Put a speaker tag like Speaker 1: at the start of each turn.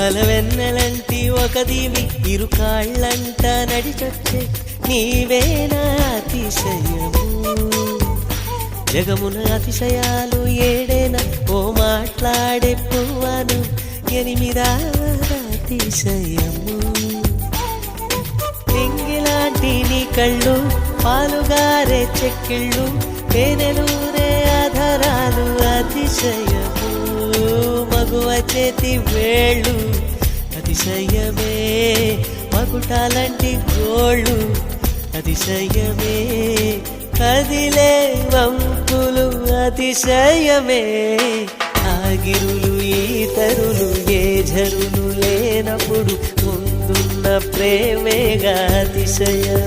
Speaker 1: పాలవెన్నెలంటి ఒక దీవి ఇరు కాళ్ళంట నడిచొచ్చే నీవేనా అతిశయము జగమున అతిశయాలు ఏడేనా ఓ మాట్లాడే పువ్వను ఎనిమిదవ అతిశయము నింగిలాంటి నీ కళ్ళు పాలుగారే చెక్కిళ్ళు తేనెలూరే ఆధారాలు అతిశయము మగువ చేతి వేళ్ళు అతిశయమే మకుటాలంటి గోళ్ళు అతిశయమే కదిలే వంపులు అతిశయమే ఆగిరులు ఈతరులు ఏ జరులు లేనప్పుడు ముందున్న ప్రేమేగా అతిశయం